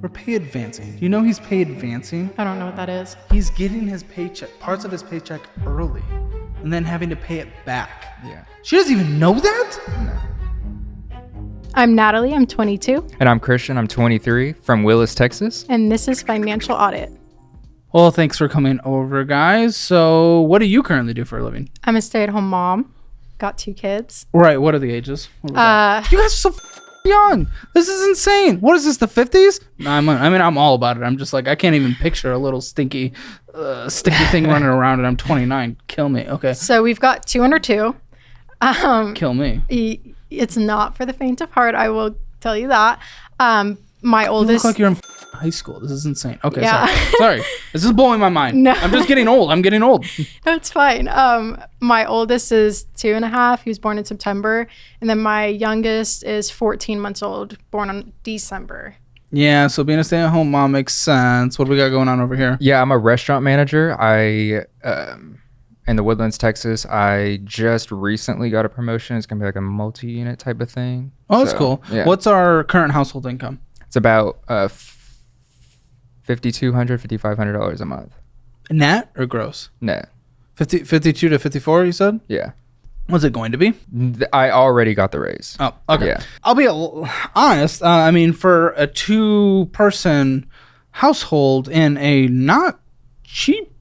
We're pay advancing. Do you know he's pay advancing? I don't know what that is. He's getting his paycheck, parts of his paycheck early, and then having to pay it back. Yeah. She doesn't even know that? No. I'm Natalie. I'm 22. And I'm Christian. I'm 23 from Willis, Texas. And this is Financial Audit. Well, thanks for coming over, guys. So what do you currently do for a living? I'm a stay-at-home mom. Got 2 kids. Right. What are the ages? You guys are so young. This is insane. What is this, the 50s? No, I'm all about it. I'm just like, I can't even picture a little sticky thing running around, and I'm 29. Kill me. Okay. So we've got 2 under 2. Kill me. It's not for the faint of heart. I will tell you that. My You oldest. look like you're in high school. This is insane. Okay, Yeah. sorry. This is blowing my mind. No. I'm just getting old. No, it's fine. My oldest is 2.5. He was born in September. And then my youngest is 14 months old, born in December. Yeah, so being a stay-at-home mom makes sense. What do we got going on over here? Yeah, I'm a restaurant manager. In the Woodlands, Texas. I just recently got a promotion. It's going to be like a multi-unit type of thing. Oh, that's cool. Yeah. What's our current household income? It's about $5,200, $5,500 a month. Net or gross? Net. 52 to 54, you said? Yeah. What's it going to be? I already got the raise. Oh, okay. Yeah. I'll be honest. For a 2-person household in a not cheap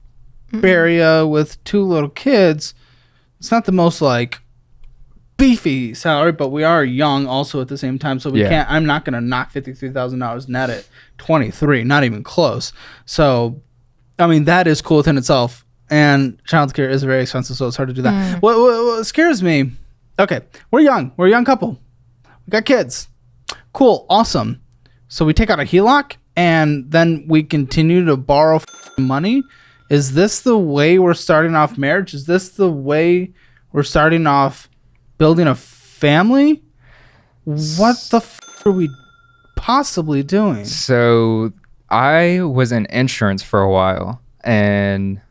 area with 2 little kids, it's not the most like beefy salary, but we are young also at the same time, so I'm not gonna knock $53,000 net at 23, not even close. So that is cool within itself, and childcare is very expensive, so it's hard to do that. What scares me, okay, we're a young couple, we got kids, cool, awesome, so we take out a HELOC and then we continue to borrow money. Is this the way we're starting off marriage? Is this the way we're starting off building a family? What the are we possibly doing? So I was in insurance for a while, and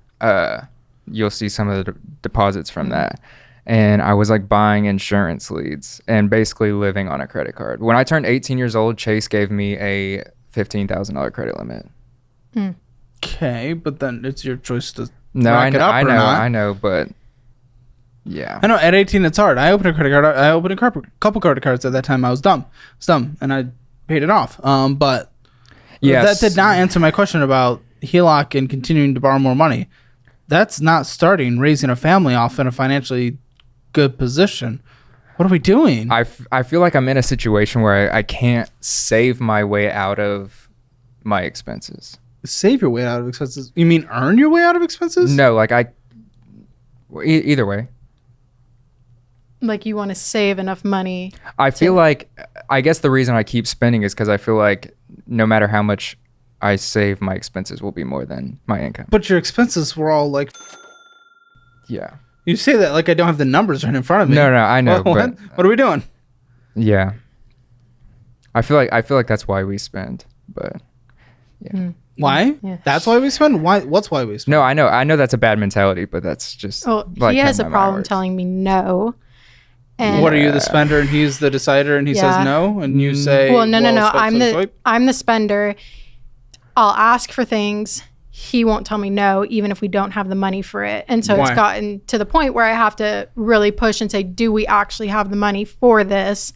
you'll see some of the deposits from that. And I was like buying insurance leads and basically living on a credit card. When I turned 18 years old, Chase gave me a $15,000 credit limit. Okay, but then it's your choice to I not. know, but yeah. I know at 18 it's hard. I opened a credit card. I opened a couple credit cards at that time. I was dumb, and I paid it off. But yes. That did not answer my question about HELOC and continuing to borrow more money. That's not raising a family off in a financially good position. What are we doing? I feel like I'm in a situation where I can't save my way out of my expenses. Save your way out of expenses? You mean earn your way out of expenses? No, like either way. Like you want to save enough money. I feel like, I guess the reason I keep spending is because I feel like no matter how much I save, my expenses will be more than my income. But your expenses were all like... Yeah. You say that like I don't have the numbers right in front of me. No, I know. What are we doing? Yeah. I feel like that's why we spend, but yeah. Why? Yeah. That's why we spend? Why? What's why we spend? No, I know that's a bad mentality, but that's just... Well, like he has a how my mind problem works. telling me no. And What are you, the spender, and he's the decider, and he says no, and you say... Well, no. swipe. I'm the spender. I'll ask for things. He won't tell me no, even if we don't have the money for it. And so Why? It's gotten to the point where I have to really push and say, do we actually have the money for this?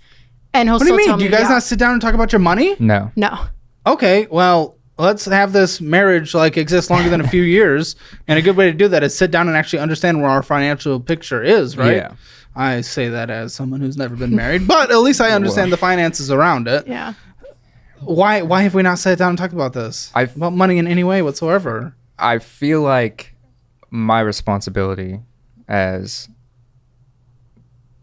And he'll What do you still tell mean? me Do you guys yeah. not sit down and talk about your money? No. No. Okay, well... Let's have this marriage exist longer than a few years, and a good way to do that is sit down and actually understand where our financial picture is, right? Yeah. I say that as someone who's never been married, but at least I understand the finances around it. Yeah. Why have we not sat down and talked about this? About money in any way whatsoever? I feel like my responsibility as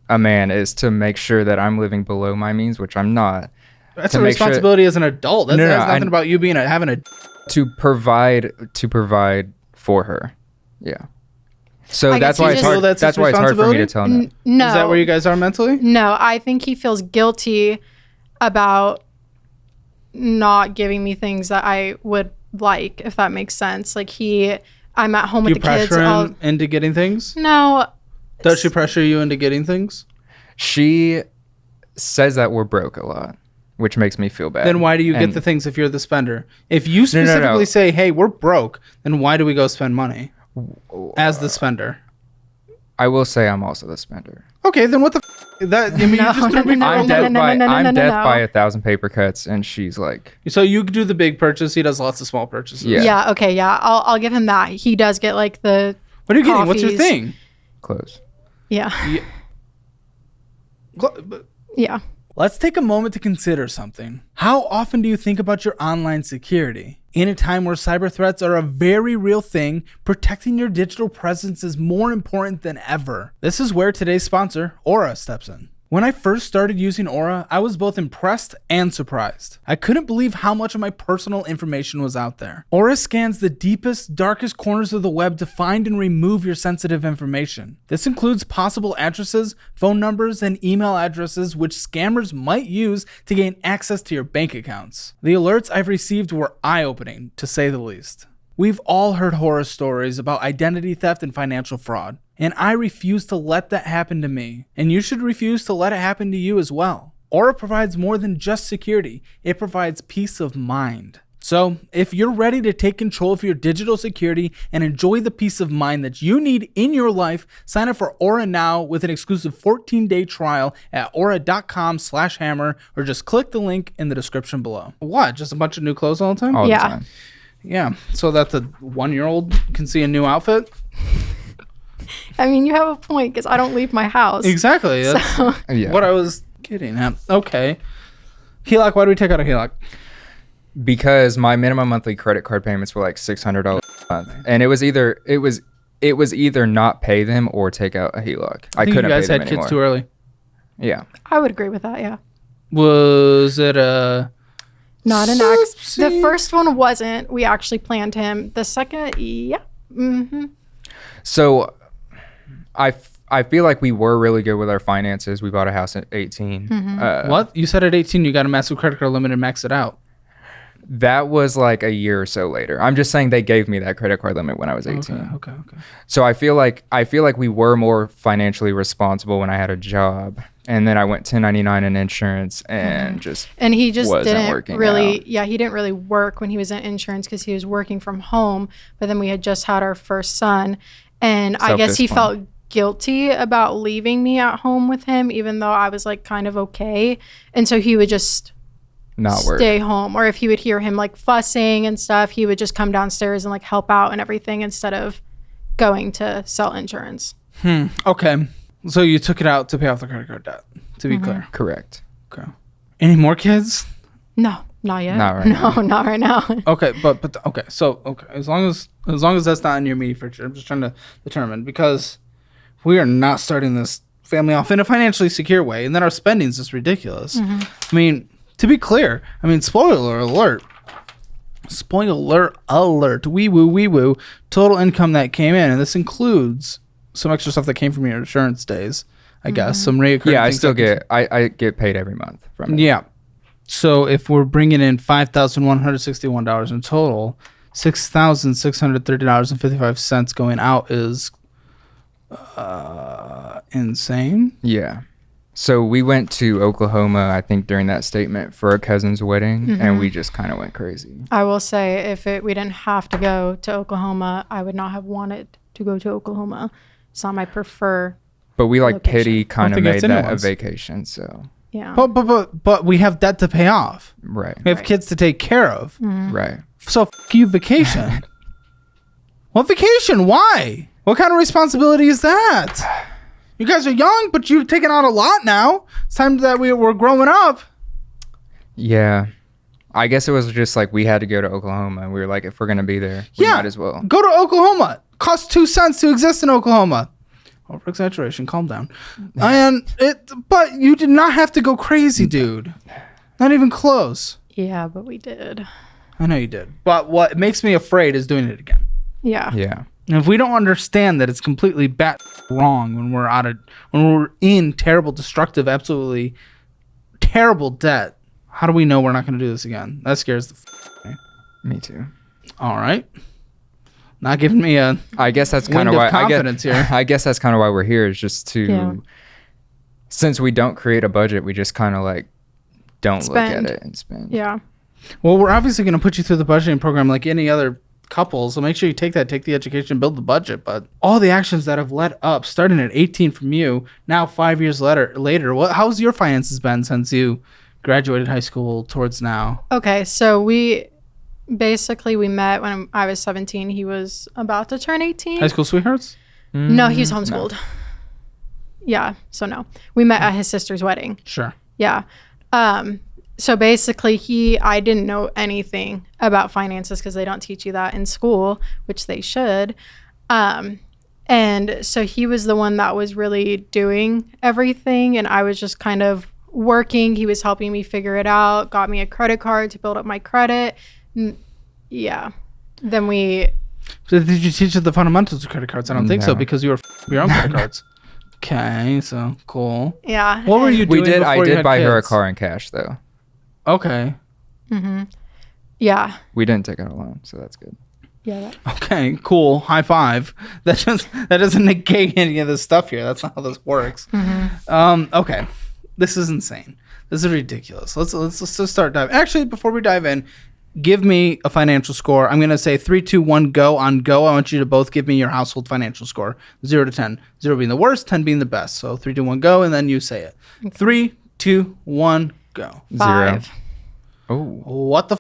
a man is to make sure that I'm living below my means, which I'm not. That's a responsibility as an adult. That has nothing about you having a... To provide for her. Yeah. So that's why it's hard. That's why it's hard for me to tell him. No. Is that where you guys are mentally? No, I think he feels guilty about not giving me things that I would like, if that makes sense. Like I'm at home with the kids. You pressure him into getting things? No. Does she pressure you into getting things? She says that we're broke a lot. which makes me feel bad. Then why do you get the things if you're the spender? If you specifically say, hey, we're broke, then why do we go spend money as the spender? I will say I'm also the spender. Okay, then what the that? I mean, you just threw me for I'm death by 1,000 paper cuts, and she's like. So you do the big purchase. He does lots of small purchases. Yeah. Okay. Yeah. I'll give him that. He does get like the. What are you getting? What's your thing? Clothes. Yeah. Yeah. Let's take a moment to consider something. How often do you think about your online security? In a time where cyber threats are a very real thing, protecting your digital presence is more important than ever. This is where today's sponsor, Aura, steps in. When I first started using Aura, I was both impressed and surprised. I couldn't believe how much of my personal information was out there. Aura scans the deepest, darkest corners of the web to find and remove your sensitive information. This includes possible addresses, phone numbers, and email addresses which scammers might use to gain access to your bank accounts. The alerts I've received were eye-opening, to say the least. We've all heard horror stories about identity theft and financial fraud, and I refuse to let that happen to me. And you should refuse to let it happen to you as well. Aura provides more than just security, it provides peace of mind. So, if you're ready to take control of your digital security and enjoy the peace of mind that you need in your life, sign up for Aura now with an exclusive 14-day trial at aura.com/hammer, or just click the link in the description below. What? Just a bunch of new clothes all the time? All the time. Yeah, so that the 1-year-old can see a new outfit? I mean, you have a point because I don't leave my house. Exactly. That's what I was getting at. Okay. HELOC, why do we take out a HELOC? Because my minimum monthly credit card payments were like $600 a month. And it was either not pay them or take out a HELOC. I couldn't pay them anymore. You guys had kids too early. Yeah. I would agree with that, yeah. Was it a... Not an accident. The first one wasn't. We actually planned him. The second, yeah. Mm-hmm. So I feel like we were really good with our finances. We bought a house at 18. Mm-hmm. What? You said at 18 you got a massive credit card limit and maxed it out. That was like a year or so later. I'm just saying they gave me that credit card limit when I was 18. Okay. So I feel like we were more financially responsible when I had a job. And then I went 1099 in insurance and and he just didn't really out. He didn't really work when he was in insurance because he was working from home. But then we had just had our first son, and I guess he felt guilty about leaving me at home with him, even though I was like kind of okay. And so he would just not stay home, or if he would hear him like fussing and stuff, he would just come downstairs and like help out and everything instead of going to sell insurance. Okay. So you took it out to pay off the credit card debt, to be clear. Correct. Okay. Any more kids? No, not yet. Not right now. Okay, but okay. So as long as that's not in your immediate future, I'm just trying to determine, because we are not starting this family off in a financially secure way, and then our spending is just ridiculous. I mean, to be clear, spoiler alert. Wee woo. Total income that came in, and this includes some extra stuff that came from your insurance days, I guess. Some reoccurring. Yeah, I still get I get paid every month from it. Yeah. So if we're bringing in $5,161 in total, $6,630.55 going out is insane. Yeah. So we went to Oklahoma, I think, during that statement for a cousin's wedding, and we just kind of went crazy. I will say, if we didn't have to go to Oklahoma, I would not have wanted to go to Oklahoma. It's not my prefer. But we like location. pity kind of made that a vacation, so. Yeah. But we have debt to pay off. Right. We have kids to take care of. Right. So f you vacation. What vacation? Why? What kind of responsibility is that? You guys are young, but you've taken out a lot now. It's time that we're growing up. Yeah. I guess it was just like we had to go to Oklahoma, and we were like, if we're going to be there, we might as well. Go to Oklahoma. Costs 2 cents to exist in Oklahoma. Over exaggeration. Calm down. But you did not have to go crazy, dude. Not even close. Yeah, but we did. I know you did. But what makes me afraid is doing it again. Yeah. Yeah. And if we don't understand that it's completely wrong when we're in terrible, destructive, absolutely terrible debt, how do we know we're not going to do this again? That scares the me. Me too. All right. Not giving me a I guess that's kind of why confidence here. I guess that's kind of why we're here, is just to since we don't create a budget, we just kind of like don't look at it and spend. Yeah. Well, we're obviously going to put you through the budgeting program like any other couple, so make sure you take the education, build the budget. But all the actions that have led up, starting at 18 from you, now 5 years later, how's your finances been since you graduated high school towards now? Okay, so we met when I was 17. He was about to turn 18. High school sweethearts? No, he was homeschooled. No. Yeah, so no. We met at his sister's wedding. Sure. Yeah. So basically I didn't know anything about finances because they don't teach you that in school, which they should. And so he was the one that was really doing everything, and I was just kind of working. He was helping me figure it out, got me a credit card to build up my credit. Yeah. Then So did you teach her the fundamentals of credit cards? I don't think so, because you were your own credit cards. Okay, so cool. Yeah. What were you doing? I did buy her a car in cash though. Okay. Mm-hmm. Yeah. We didn't take out a loan, so that's good. Yeah. Okay, cool. High five. That doesn't negate any of this stuff here. That's not how this works. Mm-hmm. Okay. This is insane. This is ridiculous. Let's just start diving. Actually, before we dive in, give me a financial score. I'm going to say 3, 2, 1, go. On go, I want you to both give me your household financial score. 0 to 10. 0 being the worst, 10 being the best. So 3, 2, 1, go, and then you say it. Okay. 3, 2, 1, go. 5. 0. Oh. What the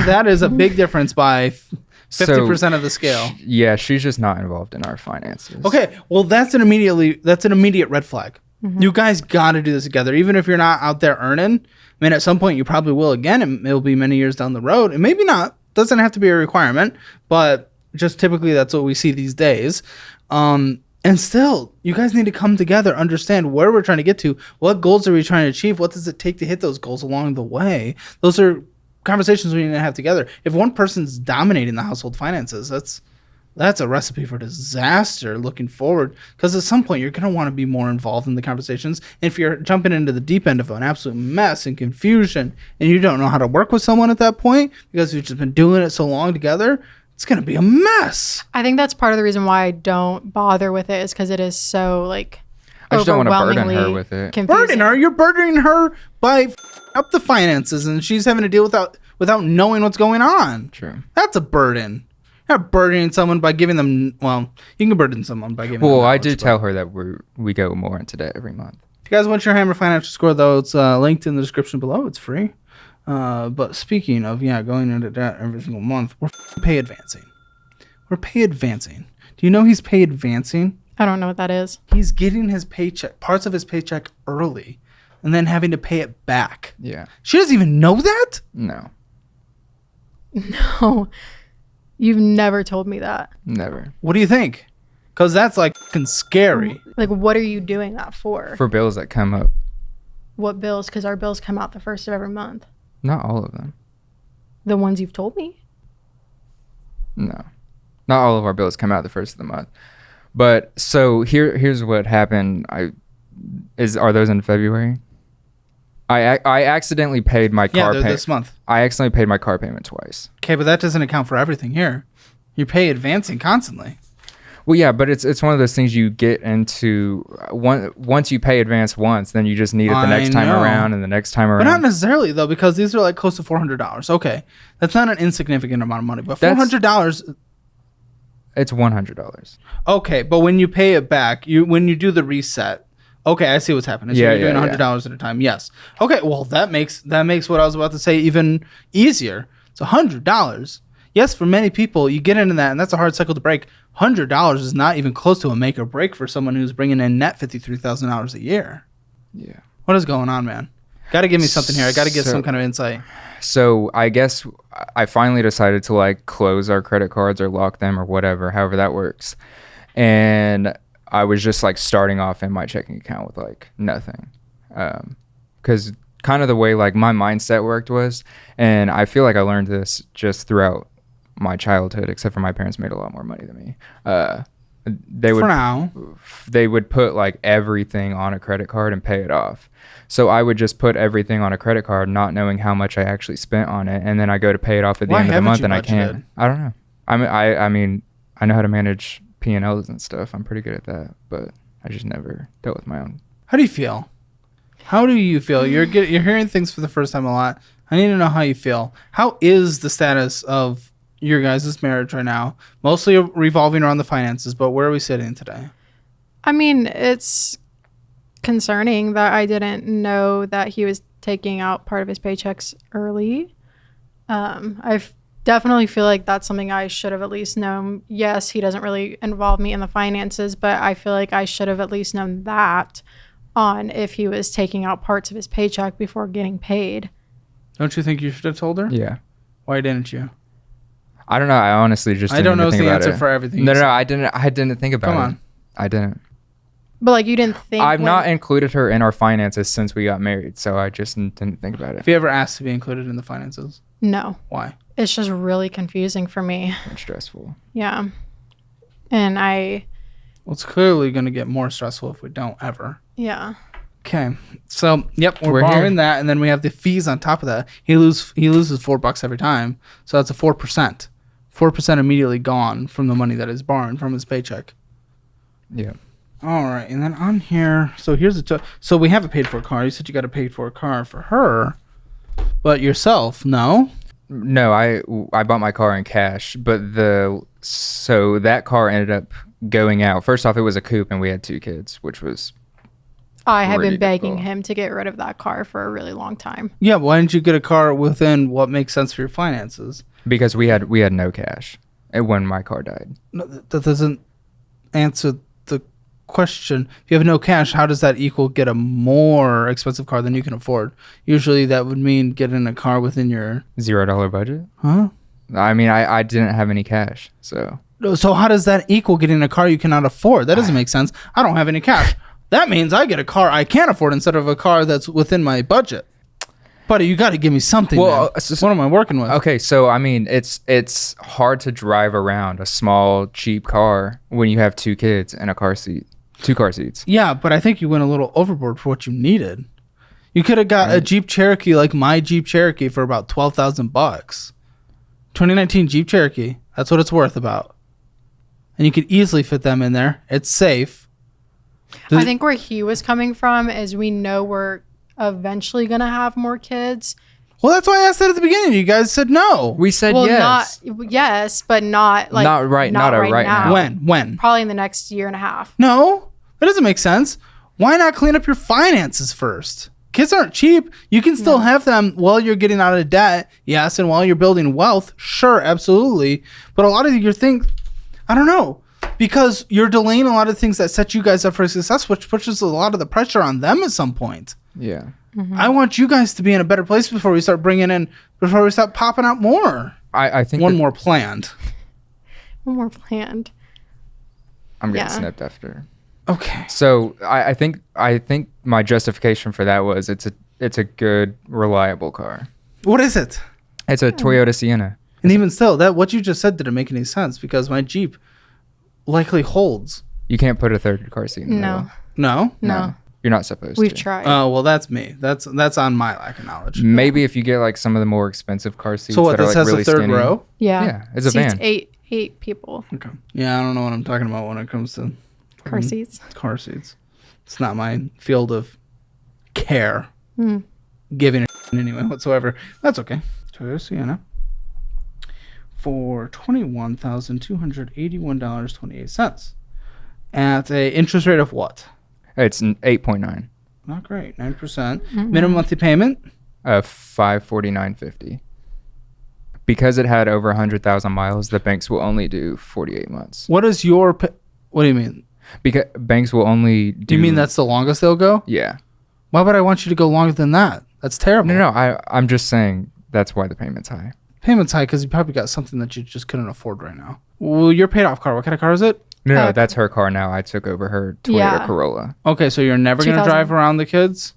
That is a big difference by 50% of the scale. Yeah, she's just not involved in our finances. Okay, well, that's an immediate red flag. Mm-hmm. You guys got to do this together. Even if you're not out there earning, I mean, at some point you probably will again, and it'll be many years down the road. And maybe not. Doesn't have to be a requirement, but just typically that's what we see these days. And still, you guys need to come together, understand where we're trying to get to, what goals are we trying to achieve, what does it take to hit those goals along the way. Those are conversations we need to have together. If one person's dominating the household finances, that's a recipe for disaster looking forward, because at some point you're going to want to be more involved in the conversations. And if you're jumping into the deep end of an absolute mess and confusion and you don't know how to work with someone at that point because you've just been doing it so long together, it's going to be a mess. I think that's part of the reason why I don't bother with it, is because it is so like I just don't want to burden her with it. Burden her? You're burdening her by up the finances, and she's having to deal without knowing what's going on. True. That's a burden. You're not burdening someone by giving them, well, you can burden someone by giving them knowledge, I do tell her that we go more into debt every month. If you guys want your Hammer financial score, though, it's linked in the description below. It's free. But speaking of, going into debt every single month, we're pay advancing. We're pay advancing. Do you know he's pay advancing? I don't know what that is. He's getting his paycheck, parts of his paycheck early, and then having to pay it back. Yeah. She doesn't even know that? No. No. You've never told me that. Never. What do you think? Because that's like fucking scary. Like, what are you doing that for? For bills that come up. What bills? Because our bills come out the first of every month. Not all of them. The ones you've told me? No. Not all of our bills come out the first of the month. But so here's what happened. Are those in February? I accidentally paid my car payment. Yeah, this month. I accidentally paid my car payment twice. Okay, but that doesn't account for everything here. You pay advancing constantly. Well, yeah, but it's one of those things you get into. Once you pay advance once, then you just need it the next time around and the next time around. But not necessarily, though, because these are like close to $400. Okay, that's not an insignificant amount of money, but $400... It's $100. Okay, but when you pay it back, when you do the reset... Okay, I see what's happening. So you're doing $100 at a time. Yes. Okay, well, that makes what I was about to say even easier. It's $100. Yes, for many people, you get into that, and that's a hard cycle to break. $100 is not even close to a make or break for someone who's bringing in net $53,000 a year. Yeah. What is going on, man? Got to give me something here. I got to get some kind of insight. So I guess I finally decided to like close our credit cards or lock them or whatever, however that works. And I was just like starting off in my checking account with like nothing. Because kind of the way like my mindset worked was, and I feel like I learned this just throughout my childhood, except for my parents made a lot more money than me. They would put like everything on a credit card and pay it off. So I would just put everything on a credit card, not knowing how much I actually spent on it, and then I go to pay it off at the end of the month, and I can't. I don't know. I mean, I know how to manage P&Ls and stuff. I'm pretty good at that, but I just never dealt with my own. How do you feel? How do you feel? You're hearing things for the first time a lot. I need to know how you feel. How is the status of your guys' marriage right now? Mostly revolving around the finances, but where are we sitting today? I mean, it's concerning that I didn't know that he was taking out part of his paychecks early. I definitely feel like that's something I should have at least known. Yes, he doesn't really involve me in the finances, but I feel like I should have at least known that on if he was taking out parts of his paycheck before getting paid. Don't you think you should have told her? Yeah. Why didn't you? I don't know. I honestly just didn't know think the about answer it. for everything. No, I didn't think about it. Come on. I didn't. But like you didn't think I've not included her in our finances since we got married, so I just didn't think about it. Have you ever asked to be included in the finances? No. Why? It's just really confusing for me. It's stressful. Yeah. And Well, it's clearly going to get more stressful if we don't ever. Yeah. Okay. So, yep, we're Here. borrowing that, and then we have the fees on top of that. He loses $4 every time, so that's a 4%. 4% immediately gone from the money that is borrowed from his paycheck. Yeah. All right, and then on here, so here's so we have a paid for a car. You said you got a paid for a car for her, but yourself, no? No, I bought my car in cash, but so that car ended up going out. First off, it was a coupe, and we had 2 kids, which was I have been pretty begging difficult. him to get rid of that car for a really long time. Yeah, why didn't you get a car within what makes sense for your finances? because we had no cash when my car died. No, that doesn't answer the question. If you have no cash, how does that equal get a more expensive car than you can afford? Usually that would mean getting a car within your... $0 budget. Huh? I mean, I didn't have any cash, so So how does that equal getting a car you cannot afford? That doesn't make sense. I don't have any cash. That means I get a car I can't afford instead of a car that's within my budget. Buddy, you got to give me something. Well, what am I working with? okay. So I mean, it's hard to drive around a small, cheap car when you have 2 kids and a car seat, 2 car seats. Yeah, but I think you went a little overboard for what you needed. You could have got a Jeep Cherokee like my Jeep Cherokee for about $12,000. 2019 Jeep Cherokee. That's what it's worth about. And you could easily fit them in there. It's safe. I think where he was coming from is we know we're eventually going to have more kids. Well, that's why I asked that at the beginning. You guys said no. We said yes. Yes, but not like Not right now. When? Probably in the next year and a half. No, that doesn't make sense. Why not clean up your finances first? Kids aren't cheap. You can still have them while you're getting out of debt. Yes, and while you're building wealth. Sure, absolutely. But a lot of your things, I don't know. Because you're delaying a lot of things that set you guys up for success, which pushes a lot of the pressure on them at some point. Yeah. Mm-hmm. I want you guys to be in a better place before we start popping out more. I think One more planned. One more planned. I'm getting Yeah. snipped after. Okay. So I think my justification for that was it's a good, reliable car. What is it? It's a Toyota Sienna. And even still, that what you just said didn't make any sense because my Jeep likely holds. You can't put a third car seat in the middle. No? You're not supposed We've to. tried. Oh, well, that's me. That's on my lack of knowledge. Maybe if you get like some of the more expensive car seats So what, that are this like has really a third skinny. row? Yeah, it's a Seats van. eight people. Okay. Yeah, I don't know what I'm talking about when it comes to Car seats. car seats. It's not my field of care. Mm. Giving it anyway whatsoever. That's okay. Toyota Sienna for $21,281.28 at a interest rate of what? It's an 8.9. Not great. 9%. Minimum monthly payment? $549.50. Because it had over 100,000 miles, the banks will only do 48 months. What is your what do you mean? Because banks will only do. Do you mean that's the longest they'll go? Yeah. Why would I want you to go longer than that? That's terrible. No, I'm just saying that's why the payment's high. Payment's high because you probably got something that you just couldn't afford right now. Well, your paid off car. What kind of car is it? No, that's her car now. I took over her Toyota Corolla. Okay, so you're never going to 2000. drive around the kids?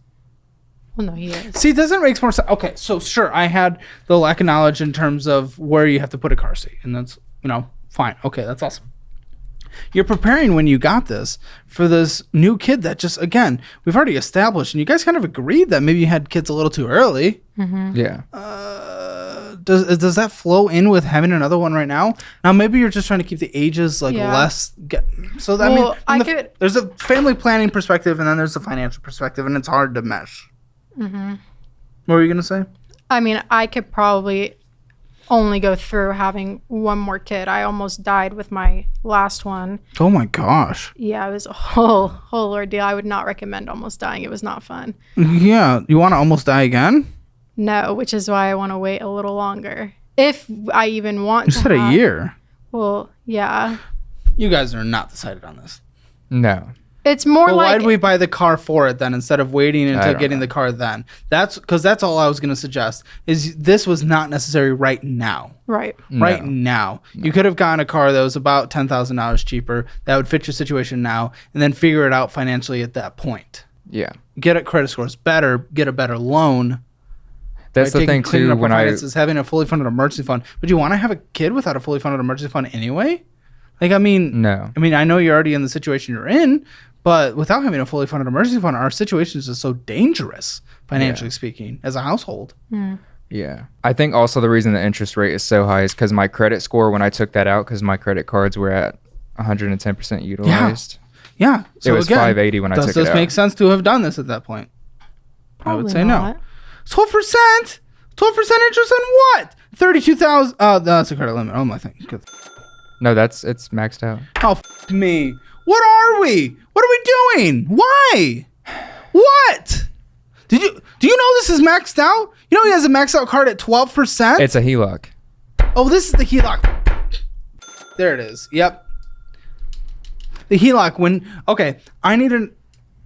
Well, no, he is. See, doesn't make more sense. Okay, so sure, I had the lack of knowledge in terms of where you have to put a car seat, and that's, fine. Okay, that's awesome. You're preparing when you got this for this new kid that just, again, we've already established, and you guys kind of agreed that maybe you had kids a little too early. Yeah. does that flow in with having another one right now? Now maybe you're just trying to keep the ages less. So that there's a family planning perspective, and then there's a financial perspective, and it's hard to mesh. Mm-hmm. What were you gonna say? I mean, I could probably only go through having one more kid. I almost died with my last one. Oh my gosh. Yeah, it was a whole ordeal. I would not recommend almost dying. It was not fun. Yeah, you want to almost die again? No, which is why I want to wait a little longer. If I even want to. You said a year. Well, yeah. You guys are not decided on this. No. It's more why did we buy the car for it then instead of waiting until getting the car then? That's because that's all I was going to suggest is this was not necessary right now. Right. Right now. No. You could have gotten a car that was about $10,000 cheaper that would fit your situation now and then figure it out financially at that point. Yeah. Get a credit scores better, get a better loan. That's the thing too when is having a fully funded emergency fund. Would you want to have a kid without a fully funded emergency fund anyway? Like, no. I know you're already in the situation you're in, but without having a fully funded emergency fund, our situation is just so dangerous, financially speaking, as a household. Mm. Yeah. I think also the reason the interest rate is so high is because my credit score, when I took that out, because my credit cards were at 110% utilized. Yeah. So it was 580 when I took it out. Does this make sense to have done this at that point? Probably I would say not. no. 12%? 12% interest on what? 32,000. That's a credit limit. Oh my thing. No, it's maxed out. Oh, me. What are we? What are we doing? Why? What? Do you know this is maxed out? You know he has a maxed out card at 12%? It's a HELOC. Oh, this is the HELOC. There it is. Yep. The HELOC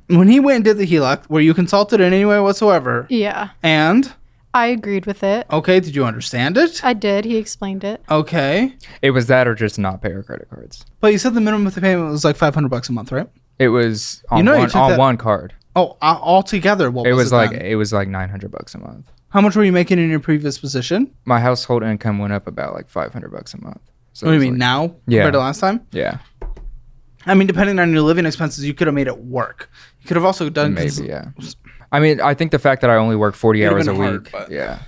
when he went and did the HELOC, were you consulted in any way whatsoever? Yeah. And? I agreed with it. Okay, did you understand it? I did. He explained it. Okay. It was that or just not pay our credit cards. But you said the minimum of the payment was like $500 a month, right? It was on one card. Oh, altogether, what was it? It was like $900 a month. How much were you making in your previous position? My household income went up about like $500 a month. So what do you mean now compared to last time? Yeah. I mean, depending on your living expenses, you could have made it work. You could have also done maybe, yeah. I mean, I think the fact that I only work 40 hours a week. Yeah.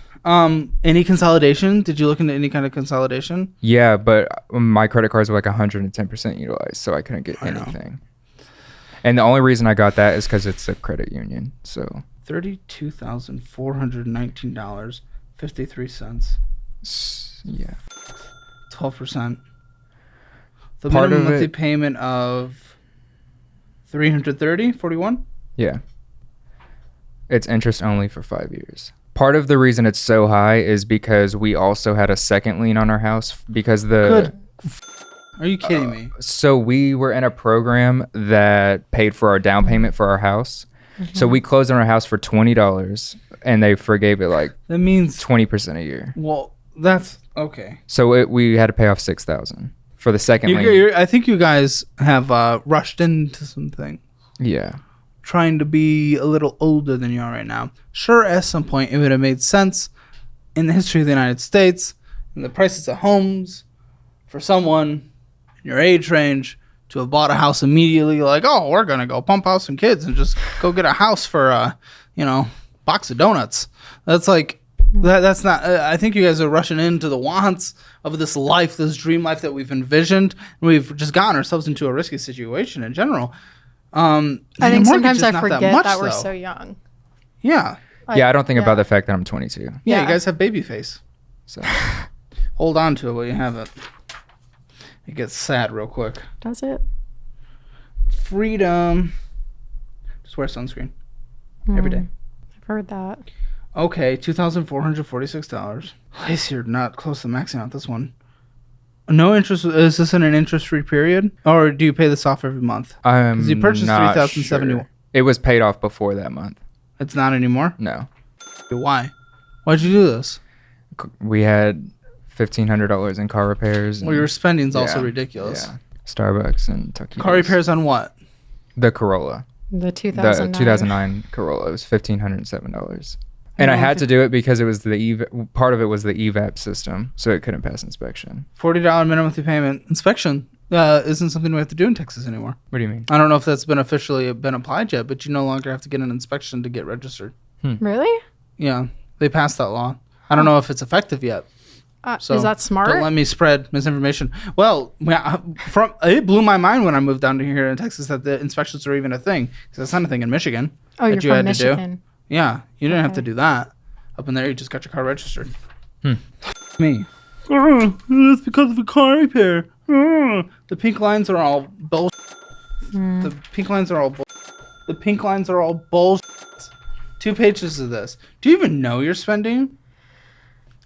Any consolidation? Did you look into any kind of consolidation? Yeah, but my credit cards were like 110% utilized, so I couldn't get anything. And the only reason I got that is because it's a credit union. So $32,419.53. Yeah. 12%. The minimum monthly payment of $330.41. Yeah. It's interest only for 5 years. Part of the reason it's so high is because we also had a second lien on our house because Are you kidding me? So we were in a program that paid for our down payment for our house. Mm-hmm. So we closed on our house for $20 and they forgave it that means 20% a year. Well, that's okay. So we had to pay off $6,000 for the second lien. I think you guys have rushed into something. Yeah. Trying to be a little older than you are right now. Sure, at some point it would have made sense in the history of the United States and the prices of homes for someone in your age range to have bought a house immediately, like, oh, we're gonna go pump out some kids and just go get a house for box of donuts. That's like that's not. I think you guys are rushing into the wants of this life, this dream life that we've envisioned, and we've just gotten ourselves into a risky situation in general. I think sometimes I forget that we're so young. Yeah. I don't think about the fact that I'm 22. Yeah, you guys have baby face. So hold on to it while you have it. It gets sad real quick. Does it? Freedom. Just wear sunscreen every day. I've heard that. Okay, $2,446. At least you're not close to maxing out this one. No interest. Is this in an interest-free period, or do you pay this off every month? Because you purchased $3,071. Sure. It was paid off before that month. It's not anymore. No. Why? Why'd you do this? We had $1,500 in car repairs. Well, your spending's also ridiculous. Yeah. Starbucks and tuxedos. Car repairs on what? The Corolla. The 2009. The 2009 Corolla. It was $1,507. And I had to do it because it was part of it was the EVAP system, so it couldn't pass inspection. $40 minimum monthly payment. Inspection isn't something we have to do in Texas anymore. What do you mean? I don't know if that's been officially applied yet, but you no longer have to get an inspection to get registered. Really? Yeah, they passed that law. I don't know if it's effective yet. Is that smart? Don't let me spread misinformation. Well, it blew my mind when I moved down to here in Texas that the inspections are even a thing. Because that's not a thing in Michigan. Oh, you're from Michigan. Yeah, you didn't have to do that. Up in there, you just got your car registered. Me. It's because of a car repair. The pink lines are all bullshit. The pink lines are all bullshit. The pink lines are all bullshit. 2 pages of this. Do you even know you're spending?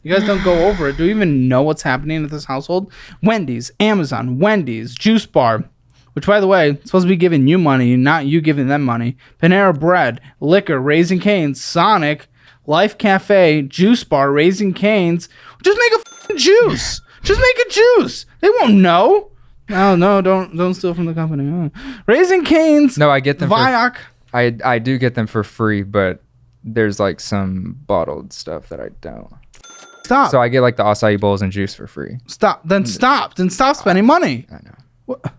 You guys don't go over it. Do you even know what's happening at this household? Wendy's, Amazon, Wendy's, Juice Bar, which, by the way, is supposed to be giving you money, not you giving them money. Panera Bread, Liquor, Raising Cane's, Sonic, Life Cafe, Juice Bar, Raising Cane's. Just make a f***ing juice. Just make a juice. They won't know. No, don't steal from the company. Raising Cane's. No, I get them. Viac. I do get them for free, but there's like some bottled stuff that I don't. Stop. So I get like the acai bowls and juice for free. Stop. Then stop spending money. I know. What?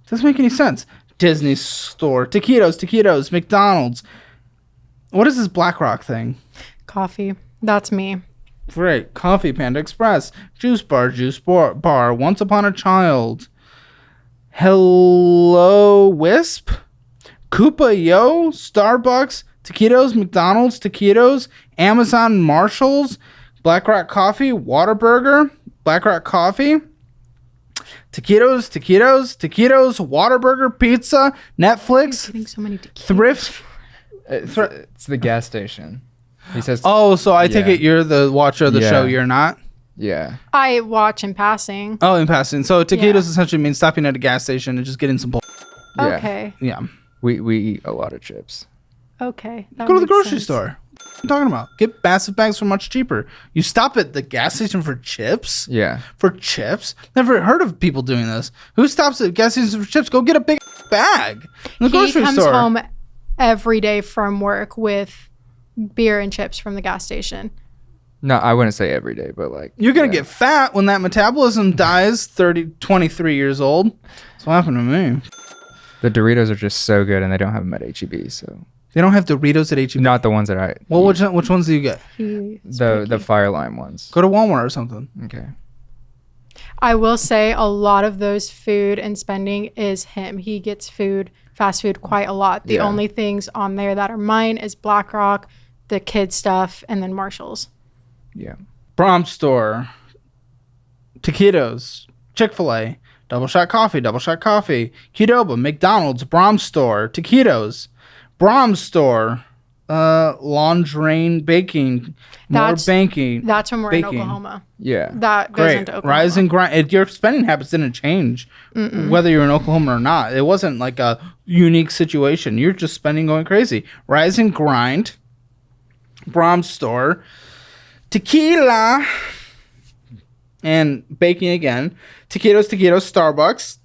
Doesn't make any sense. Disney Store, taquitos, McDonald's. What is this BlackRock thing? Coffee. That's me. Great. Coffee, Panda Express, Juice Bar, Once Upon a Child, Hello Wisp, Koopa Yo, Starbucks, taquitos, McDonald's, taquitos, Amazon, Marshalls, BlackRock Coffee, Whataburger, BlackRock Coffee, taquitos, Whataburger, Pizza, Netflix, Getting so many Thrift. It's the gas station. He says. Oh, so I take it you're the watcher of the show. You're not? Yeah. I watch in passing. Oh, in passing. So taquitos essentially means stopping at a gas station and just getting some bull. Yeah. Okay. Yeah. We eat a lot of chips. Okay. Go to the grocery store. What are you talking about? Get massive bags for much cheaper. You stop at the gas station for chips? Yeah. For chips? Never heard of people doing this. Who stops at gas stations for chips? Go get a big bag in the grocery store. He comes home every day from work with beer and chips from the gas station. No, I wouldn't say every day, but like... You're going to get fat when that metabolism dies 23 years old. That's what happened to me. The Doritos are just so good, and they don't have them at HEB, so... They don't have Doritos at HEB? Not the ones that I... Well, which ones do you get? The Fire Lime ones. Go to Walmart or something. Okay. I will say a lot of those food and spending is him. He gets fast food quite a lot. The only things on there that are mine is BlackRock, the kids stuff, and then Marshalls. Yeah. Brahms Store, Taquitos, Chick-fil-A, Double Shot Coffee, Qdoba, McDonald's, Brahms Store, Taquitos, Brahms Store, Laundry, Baking, banking. That's when we're in Oklahoma. Yeah. That goes into Oklahoma. Rise and grind. Your spending habits didn't change whether you're in Oklahoma or not. It wasn't like a unique situation. You're just spending going crazy. Rise and grind, Brahms Store, tequila, and baking again. Taquitos, Starbucks,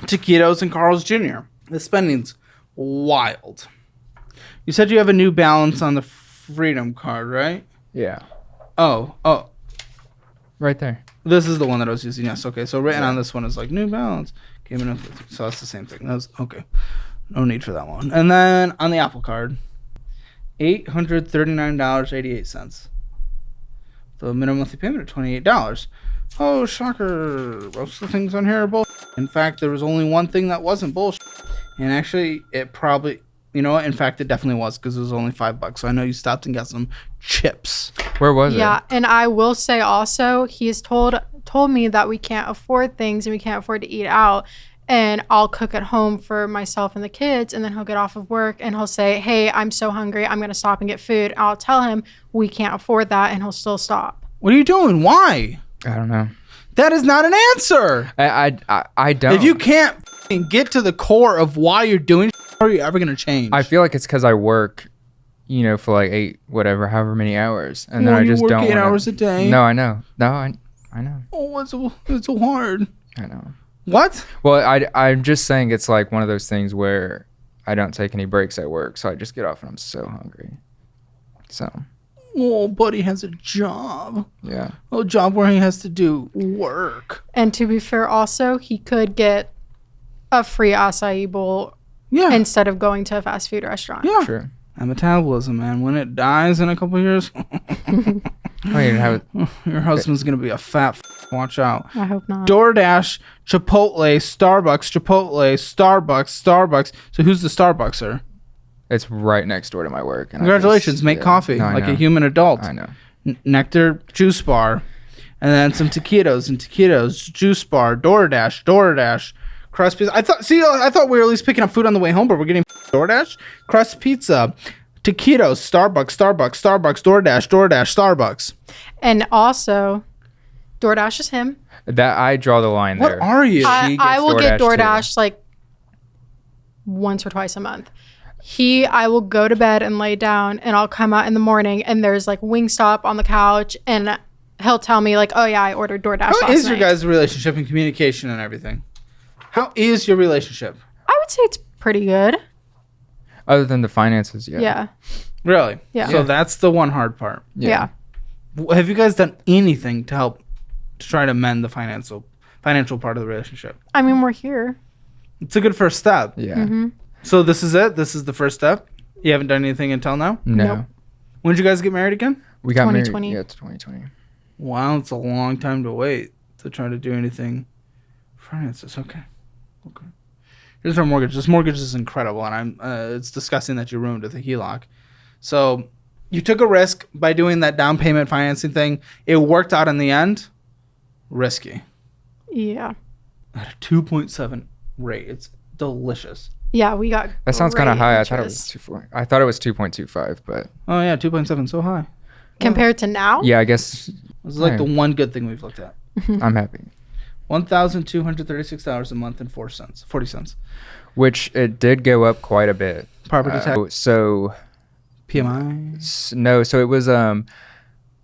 taquitos, and Carl's Jr. The spending's wild. You said you have a New Balance on the Freedom card, right? Yeah. Oh. Right there. This is the one that I was using. Yes. Okay. So written on this one is like New Balance. So that's the same thing. That's okay. No need for that one. And then on the Apple card, $839.88. The minimum monthly payment of $28. Oh, shocker. Most of the things on here are bullshit. In fact, there was only one thing that wasn't bullshit. And actually, it probably... You know what? In fact, it definitely was because it was only $5. So I know you stopped and got some chips. Where was it? Yeah, and I will say also, he's told me that we can't afford things and we can't afford to eat out. And I'll cook at home for myself and the kids. And then he'll get off of work and he'll say, hey, I'm so hungry. I'm going to stop and get food. I'll tell him we can't afford that and he'll still stop. What are you doing? Why? I don't know. That is not an answer. I don't. If you can't get to the core of why you're doing, how are you ever going to change? I feel like it's because I work, for like however many hours, and then I just don't. 8 hours a day. No, I know. No, I know. Oh, it's so hard. I know. What? Well, I'm just saying it's like one of those things where I don't take any breaks at work, so I just get off and I'm so hungry. So. Oh, buddy has a job. Yeah. A job where he has to do work. And to be fair, also, he could get a free acai bowl instead of going to a fast food restaurant. Yeah. Sure. And metabolism, man. When it dies in a couple of years. Your husband's gonna be a fat. Watch out. I hope not. DoorDash, Chipotle, Starbucks. So who's the Starbuckser? It's right next door to my work. And Congratulations, make coffee No, like a human adult. I know. Nectar Juice Bar, and then some taquitos, Juice Bar, DoorDash, crust pizza. I thought we were at least picking up food on the way home, but we're getting DoorDash, crust pizza, taquitos, Starbucks, DoorDash, Starbucks. And also, DoorDash is him. That I draw the line there. What are you? I will get DoorDash too. like once or twice a month. I will go to bed and lay down, and I'll come out in the morning, and there's like Wingstop on the couch, and he'll tell me like, "Oh yeah, I ordered DoorDash last night." How is your guys' relationship and communication and everything? How is your relationship? I would say it's pretty good. Other than the finances, yeah. Yeah. Really? Yeah. So that's the one hard part. Yeah. Have you guys done anything to help to try to mend the financial part of the relationship? I mean, we're here. It's a good first step. Yeah. Mm-hmm. So this is it? This is the first step? You haven't done anything until now? No. Nope. When did you guys get married again? We got 2020. married. Yeah, it's 2020. Wow, it's a long time to wait to try to do anything. Finances, okay. Here's our mortgage. This mortgage is incredible, and it's disgusting that you ruined it with a HELOC. So you took a risk by doing that down payment financing thing. It worked out in the end. Risky. Yeah. At a 2.7 rate. It's delicious. Yeah, we got. That sounds kind of high. interest. I thought it was 2.25, but Oh, yeah, 2.7, so high. Compared to now. yeah, I guess This is like the one good thing we've looked at. I'm happy. $1,236 a month and 40 cents. Which it did go up quite a bit. Property tax. So PMI. no, so it was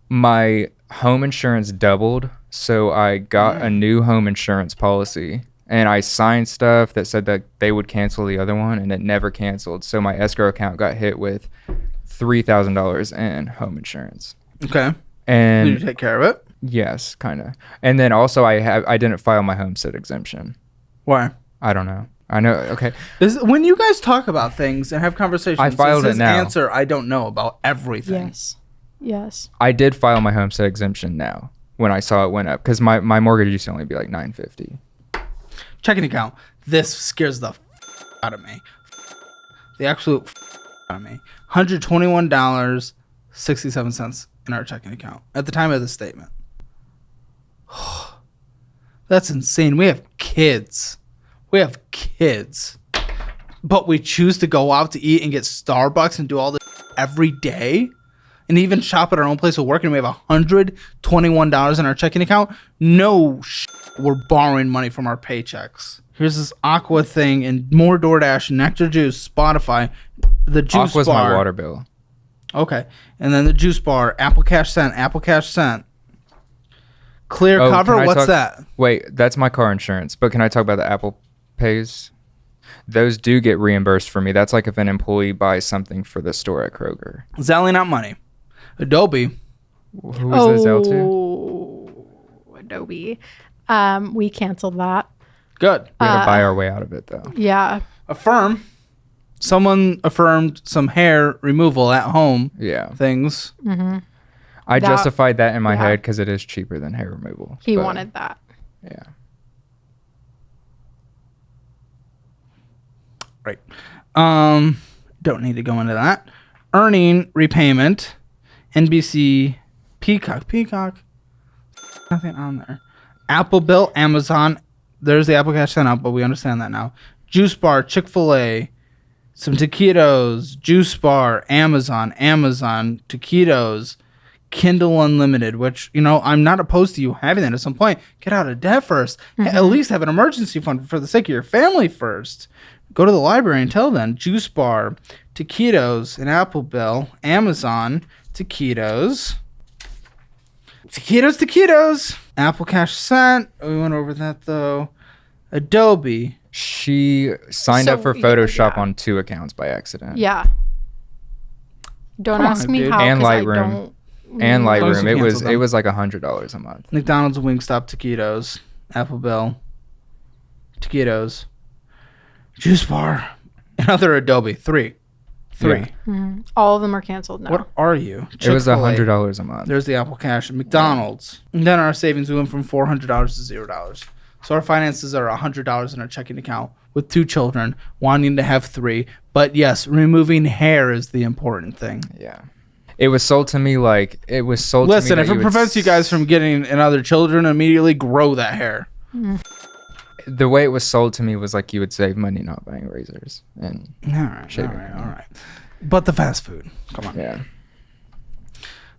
my home insurance doubled, so I got a new home insurance policy, and I signed stuff that said that they would cancel the other one, and it never canceled. So my escrow account got hit with $3,000 in home insurance. Okay. And Did you take care of it? yes, kind of. And then also I didn't file my homestead exemption. Why? I don't know. I know. Okay. When you guys talk about things and have conversations, I filed this it now. Answer I don't know about everything. Yes. I did file my homestead exemption now when I saw it went up, because my mortgage used to only be like $950. Checking account. This scares the out of me. The absolute out of me. $121.67 in our checking account at the time of the statement. That's insane. We have kids. But we choose to go out to eat and get Starbucks and do all this every day, and even shop at our own place of work, and we have $121 in our checking account. No, we're borrowing money from our paychecks. Here's this Aqua thing and more DoorDash, Nectar Juice, Spotify, the Juice Aqua's Bar. my water bill. Okay, and then the Juice Bar, Apple Cash Cent. Clear cover. What's that? Wait, that's my car insurance. But can I talk about the Apple Pays? Those do get reimbursed for me. That's like if an employee buys something for the store at Kroger. Zelling out money. Adobe. Who is the Zelle to? Adobe. We canceled that. Good. We had to buy our way out of it, though. Yeah. Affirm. Someone affirmed some hair removal at home Yeah. things. Mm-hmm. I justified that in my yeah. head because it is cheaper than hair removal. He but, wanted that. Yeah. Right. Don't need to go into that. Earning repayment. NBC. Peacock. Nothing on there. Apple Bill. Amazon. There's the Apple Cash sent out, but we understand that now. Juice Bar. Chick-fil-A. Some taquitos. Juice Bar. Amazon. Taquitos. Kindle Unlimited, which, I'm not opposed to you having that at some point. Get out of debt first. Mm-hmm. At least have an emergency fund for the sake of your family first. Go to the library until then. Juice Bar, taquitos, an Apple Bill, Amazon, taquitos, Apple Cash Sent. We went over that, though. Adobe. She signed up for Photoshop on 2 accounts by accident. Yeah. Don't ask me how. And 'cause Lightroom. And Lightroom. It was like $100 a month. McDonald's, Wingstop, taquitos, Apple Bill, taquitos, Juice Bar, another Adobe. 3. 3. Yeah. Mm-hmm. All of them are canceled now. What are you? It was Chick-fil-A. $100 a month. There's the Apple Cash. McDonald's. And then our savings, we went from $400 to $0. So our finances are $100 in our checking account with 2 children, wanting to have 3. But yes, removing hair is the important thing. Yeah. It was sold to me like it was sold Listen, to me. if it prevents you guys from getting another children, immediately grow that hair. The way it was sold to me was like you would save money not buying razors and All right. But the fast food. Come on. Yeah.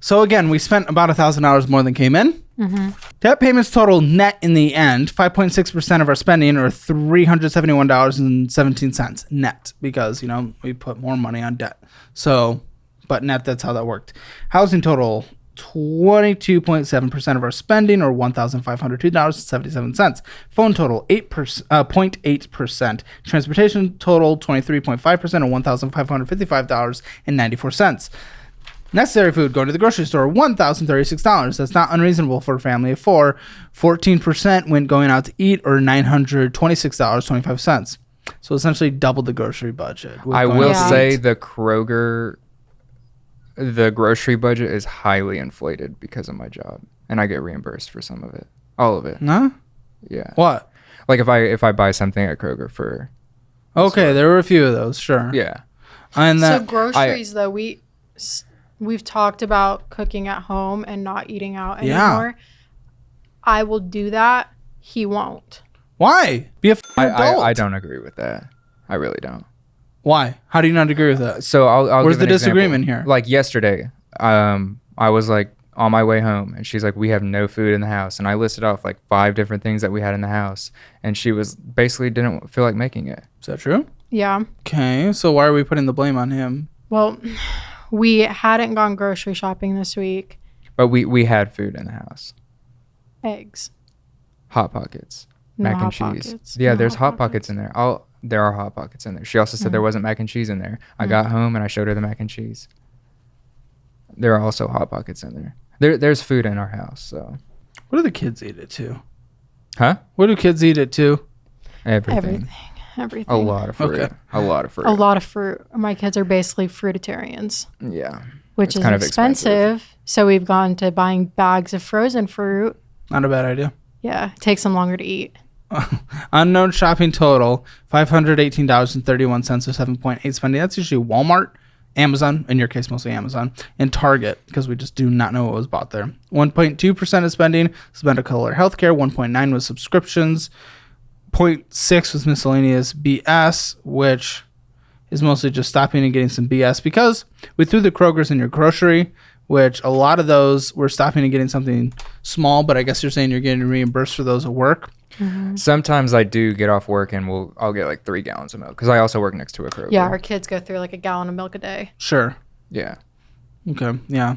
So again, we spent about $1,000 more than came in. Mm-hmm. Debt payments total net in the end, 5.6% of our spending, or $371.17 net, because, we put more money on debt. So, but net, that's how that worked. Housing total, 22.7% of our spending, or $1,502.77. Phone total, 0.8%. Transportation total, 23.5%, or $1,555.94. Necessary food going to the grocery store, $1,036. That's not unreasonable for a family of 4. 14% when going out to eat, or $926.25. So essentially double the grocery budget. I will say the grocery budget is highly inflated because of my job, and I get reimbursed for some of it, all of it. No? Yeah. What? Like if I buy something at Kroger for. Okay, there were a few of those, sure. Yeah. And so groceries, though, we've talked about cooking at home and not eating out anymore. I will do that. He won't. Why? Be a adult. I don't agree with that. I really don't. Why? How do you not agree with that? So I'll Where's give the an disagreement example. here? Like yesterday, I was like on my way home, and she's like, "We have no food in the house," and I listed off like 5 different things that we had in the house, and she was basically didn't feel like making it. Is that true? Yeah. Okay, so why are we putting the blame on him? Well, we hadn't gone grocery shopping this week. But we had food in the house. Eggs. Hot Pockets. No Mac and Hot cheese. Pockets. Yeah, No there's Hot Hot Pockets in there. There are Hot Pockets in there. She also said there wasn't mac and cheese in there. I got home and I showed her the mac and cheese. There are also Hot Pockets in there. There's food in our house, so. What do the kids eat it too? Huh? What do kids eat it too? Everything. Everything. A lot of fruit. Okay. A lot of fruit. A lot of fruit. My kids are basically fruitarians. Yeah. Which It's is kind of expensive. So we've gone to buying bags of frozen fruit. Not a bad idea. Yeah. It takes them longer to eat. Unknown shopping total, $518.31, or 7.8 spending. That's usually Walmart, Amazon, in your case mostly Amazon, and Target, because we just do not know what was bought there. 1.2% of spending was medical or healthcare. 1.9 was subscriptions. 0.6 was miscellaneous BS, which is mostly just stopping and getting some BS, because we threw the Kroger's in your grocery, which a lot of those were stopping and getting something small, but I guess you're saying you're getting reimbursed for those at work. Mm-hmm. Sometimes I do get off work and I'll get like 3 gallons of milk because I also work next to a Kroger. Yeah, our kids go through like a gallon of milk a day. Sure. Yeah. Okay. Yeah.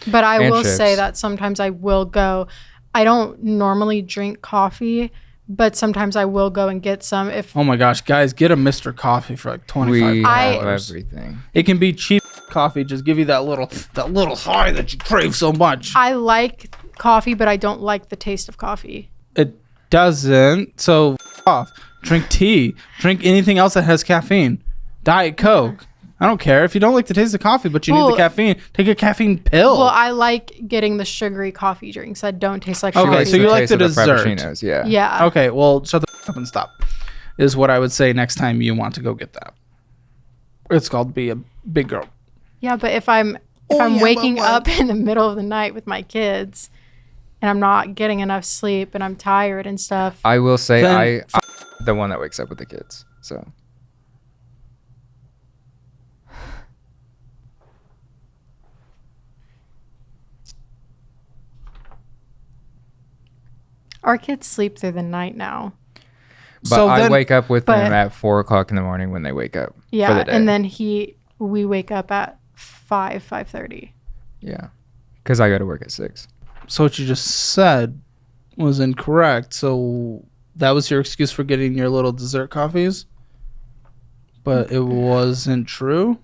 But I And will chips. say that sometimes I will go. I don't normally drink coffee, but sometimes I will go and get some if Oh my gosh, guys, get a Mr. Coffee for like $25. We have $25. everything. It can be cheap coffee, just give you that little high that you crave so much. I like coffee, but I don't like the taste of coffee. It doesn't. So off. Drink tea. Drink anything else that has caffeine. Diet Coke. I don't care if you don't like the taste of coffee, but you need the caffeine. Take a caffeine pill. Well, I like getting the sugary coffee drinks that don't taste like Okay, coffee. so you like taste the of dessert. Frappuccinos, yeah. Yeah. Okay, well, shut the up and stop. Is what I would say next time you want to go get that. It's called be a big girl. Yeah, but if I'm waking up in the middle of the night with my kids and I'm not getting enough sleep and I'm tired and stuff. I will say Then I'm the one that wakes up with the kids. So Our kids sleep through the night now. but So I then- wake up with them but- at 4:00 in the morning when they wake up. For Yeah, the day. and then we wake up at 5:30. Yeah. Because I go to work at 6. So what you just said was incorrect. So that was your excuse for getting your little dessert coffees? But it wasn't true?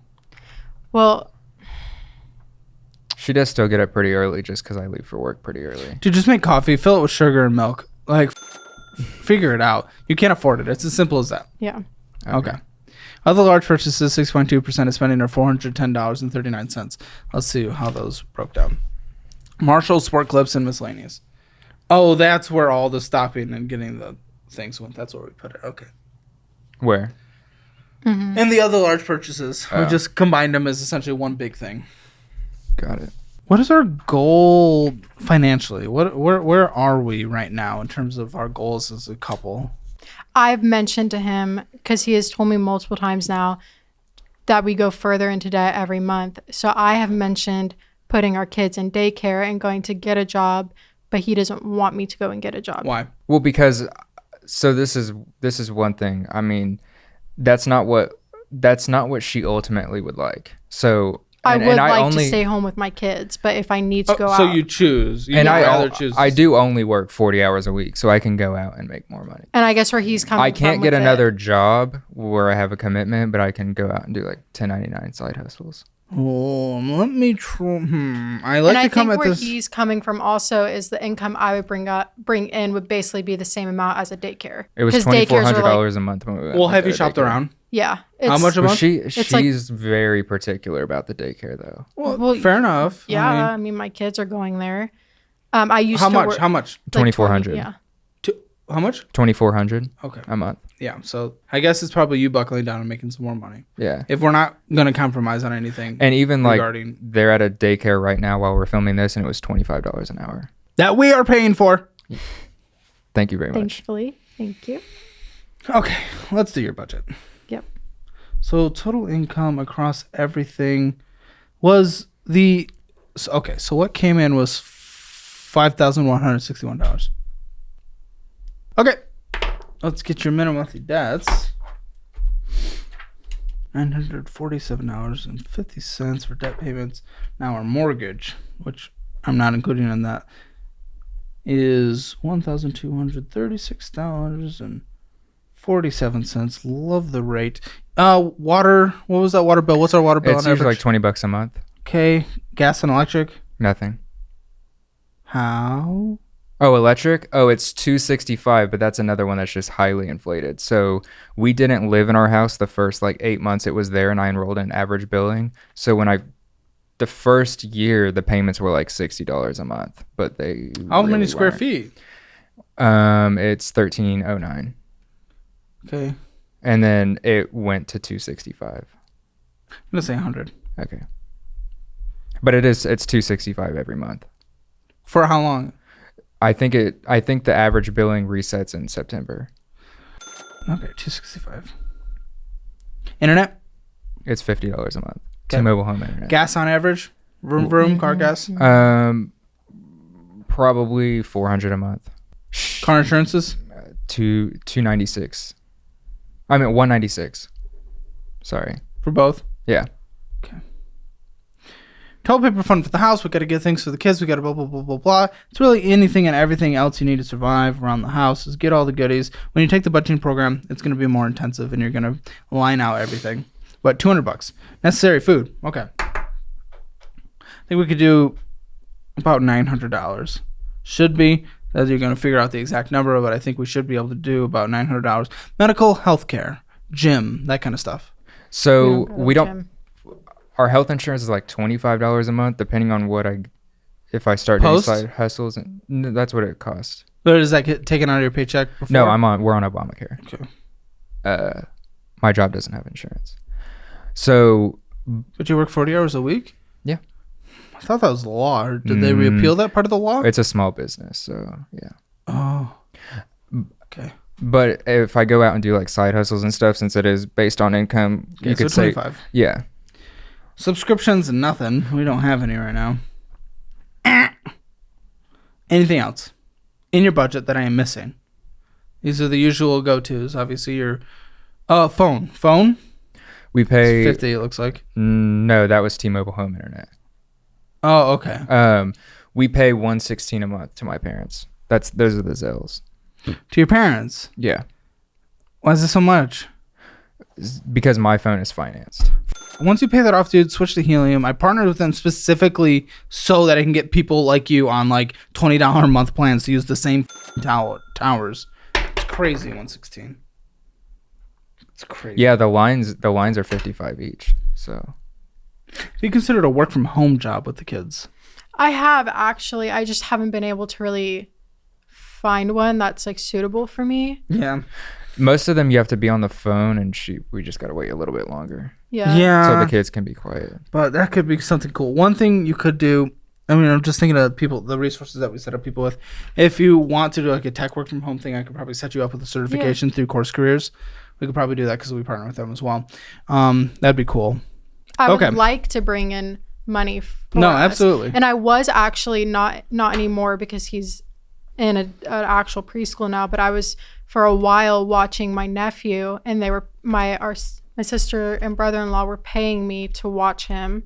Well, She does still get up pretty early just because I leave for work pretty early. Dude, just make coffee, fill it with sugar and milk. Like, figure it out. You can't afford it. It's as simple as that. yeah. Okay. Other large purchases, 6.2% of spending, are $410.39. Let's see how those broke down. Marshall, sport clips, and miscellaneous. Oh, that's where all the stopping and getting the things went. That's where we put it. Okay. Where? Mm-hmm. And the other large purchases. We just combined them as essentially one big thing. Got it. What is our goal financially? Where are we right now in terms of our goals as a couple? I've mentioned to him, because he has told me multiple times now that we go further into debt every month. So I have mentioned putting our kids in daycare and going to get a job, but he doesn't want me to go and get a job. Why? Well, because this is one thing. I mean, that's not what she ultimately would like. So I would like to stay home with my kids, but if I need to go out. So you choose. I do only work 40 hours a week, so I can go out and make more money. And I guess where he's coming from. I can't get another job where I have a commitment, but I can go out and do like 1099 side hustles. Oh, let me try. I think where he's coming from also is the income I would bring in would basically be the same amount as a daycare. It was $2,400 a month. Well, have you shopped around? Yeah. How much a month? She's very particular about the daycare, though. Well, fair enough. Yeah, I mean, my kids are going there. I used how to much? work, how much? $2,400. Yeah. How much? $2,400. Okay. A month. Yeah. So I guess it's probably you buckling down and making some more money. Yeah. If we're not gonna compromise on anything. And even they're at a daycare right now while we're filming this, and it was $25 an hour. That we are paying for. Thank you very much. Thankfully. Thank you. Okay, let's do your budget. Yep. So total income across everything was so what came in was $5,161. Okay, let's get your minimum monthly debts. $947.50 for debt payments. Now our mortgage, which I'm not including in that, is $1,236.47. Love the rate. Water. What was that water bill? What's our water bill? It's usually like $20 a month. Okay. Gas and electric. Nothing. How? Oh, electric? Oh, it's $265, but that's another one that's just highly inflated. So we didn't live in our house the first 8 months it was there, and I enrolled in average billing. So the first year, the payments were like $60 a month, but they how many square feet? It's 1,309. Okay. And then it went to $265. I'm gonna say 100. Okay. But it's $265 every month. For how long? I think the average billing resets in September. Okay, $265. Internet? It's $50 a month. Okay. T-Mobile home internet. Gas on average? Vroom, car gas? Probably $400 a month. Car insurances? $296. I mean $196. Sorry. For both? Yeah. Okay. Total paper fund for the house. We got to get things for the kids. We got to blah, blah, blah, blah, blah. It's really anything and everything else you need to survive around the house is get all the goodies. When you take the budgeting program, it's going to be more intensive and you're going to line out everything. But $200. Necessary food. Okay. I think we could do about $900. Should be. That you're going to figure out the exact number, but I think we should be able to do about $900. Medical, healthcare, gym, that kind of stuff. So we don't... Our health insurance is like $25 a month, depending on if I start doing side hustles, and that's what it costs. But does that get taken out of your paycheck before? No, we're on Obamacare. Okay. My job doesn't have insurance. So. But you work 40 hours a week? Yeah. I thought that was the law. Or did they repeal that part of the law? It's a small business, so yeah. Oh. Okay. But if I go out and do side hustles and stuff, since it is based on income, you could say 25. Yeah. Subscriptions and nothing. We don't have any right now. Anything else in your budget that I am missing? These are the usual go-tos. Obviously, your phone. Phone? We pay it's $50, it looks like. No, that was T-Mobile home internet. Oh, okay. We pay $116 a month to my parents. Those are the Zelles. To your parents? Yeah. Why is this so much? Because my phone is financed. Once you pay that off, dude, switch to Helium. I partnered with them specifically so that I can get people like you on $20 a month plans to use the same towers. It's crazy, $116. It's crazy. Yeah, the lines are 55 each. So you consider it a work from home job with the kids? I have actually. I just haven't been able to really find one that's like suitable for me. Yeah. Most of them you have to be on the phone, and we just gotta wait a little bit longer. Yeah. So the kids can be quiet. But that could be something cool. One thing you could do, I mean, I'm just thinking of the resources that we set up people with. If you want to do like a tech work from home thing, I could probably set you up with a certification through Course Careers. We could probably do that because we partner with them as well. That'd be cool. I would like to bring in money for us. Absolutely. And I was actually not anymore because he's in an actual preschool now, but I was for a while watching my nephew, and they were my sister and brother-in-law were paying me to watch him,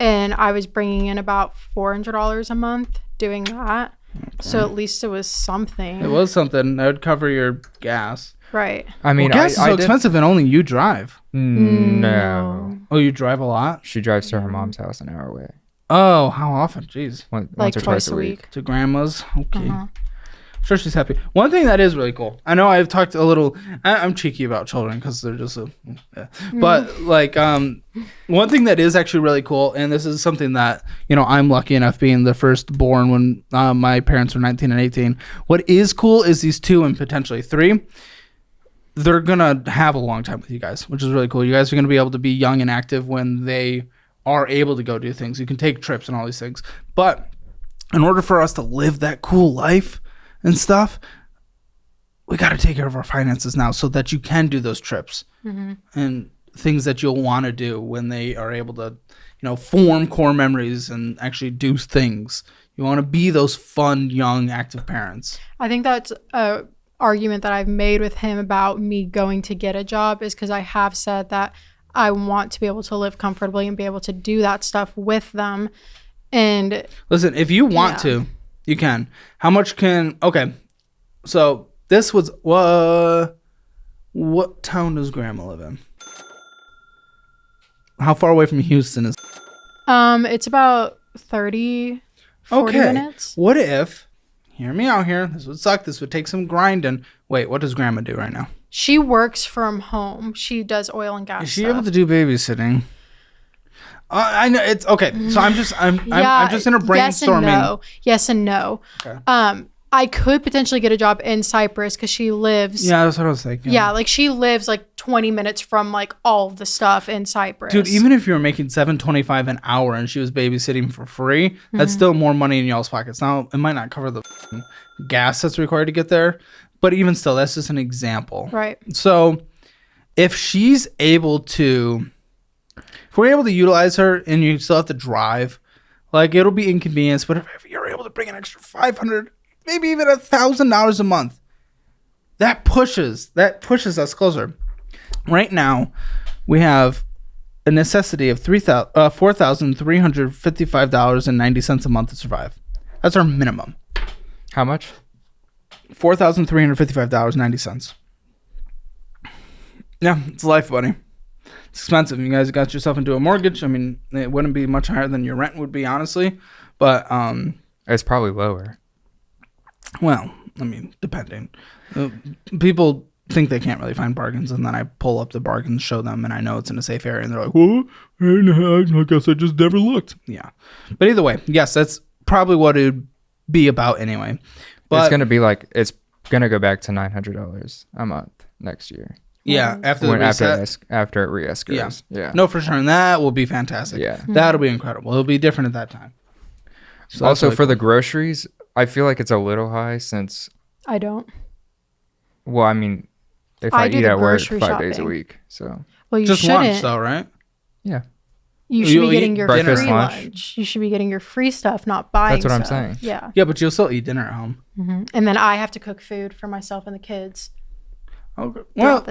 and I was bringing in about $400 a month doing that. Okay. So at least it was something. It was something that would cover your gas. Right. I mean, gas is so expensive, and only you drive. No. Oh, you drive a lot? She drives to her mom's house an hour away. Oh, how often? Jeez. Once or twice a week. To grandma's? Okay. Sure, she's happy. One thing that is really cool. I know I've talked a little. I'm cheeky about children because they're just But like, one thing that is actually really cool, and this is something that I'm lucky enough being the firstborn when my parents were 19 and 18. What is cool is these 2 and potentially 3. They're gonna have a long time with you guys, which is really cool. You guys are gonna be able to be young and active when they are able to go do things. You can take trips and all these things, but in order for us to live that cool life and stuff, we got to take care of our finances now so that you can do those trips and things that you'll want to do when they are able to, form core memories and actually do things. You want to be those fun, young, active parents. I think that's a argument that I've made with him about me going to get a job is because I have said that I want to be able to live comfortably and be able to do that stuff with them. And listen, if you want to, you can. How much can... Okay, so this was... what town does Grandma live in? How far away from Houston is... It's about 40 minutes. What if... Hear me out here. This would suck. This would take some grinding. Wait, what does Grandma do right now? She works from home. She does oil and gas Is she stuff. able to do babysitting? I know it's okay. So I'm just in a brainstorming. Yes and no. Okay. I could potentially get a job in Cyprus because she lives. Yeah, that's what I was thinking. Yeah, like she lives like 20 minutes from like all of the stuff in Cyprus. Dude, even if you were making $7.25 an hour and she was babysitting for free, that's still more money in y'all's pockets. Now it might not cover the gas that's required to get there, but even still, that's just an example. Right. So if she's able to. If we're able to utilize her and you still have to drive, like it'll be inconvenience, but if you're able to bring an extra $500, maybe even $1,000 a month, that pushes us closer. Right now, we have a necessity of $4,355.90 a month to survive. That's our minimum. How much? $4,355.90. Yeah, it's life, buddy. It's expensive. You guys got yourself into a mortgage. I mean, it wouldn't be much higher than your rent would be, honestly. But it's probably lower. Well, I mean, depending. People think they can't really find bargains, and then I pull up the bargains, show them, and I know it's in a safe area, and they're like, "Well, I guess I just never looked." Yeah, but either way, yes, that's probably what it would be about anyway. But it's gonna go back to $900 a month next year. Yeah, after it re-escrows. Yeah. No, for sure. And that will be fantastic. Yeah. That'll be incredible. It'll be different at that time. So also, for the groceries, I feel like it's a little high since... I don't. Well, I mean, if I eat at work 5 days a week, so... Well, you just shouldn't. Lunch, though, right? Yeah. You should be getting your free lunch. lunch. You should be getting your free stuff, not buying stuff. That's what I'm saying. Yeah. Yeah, but you'll still eat dinner at home. Mm-hmm. And then I have to cook food for myself and the kids. Okay. Well,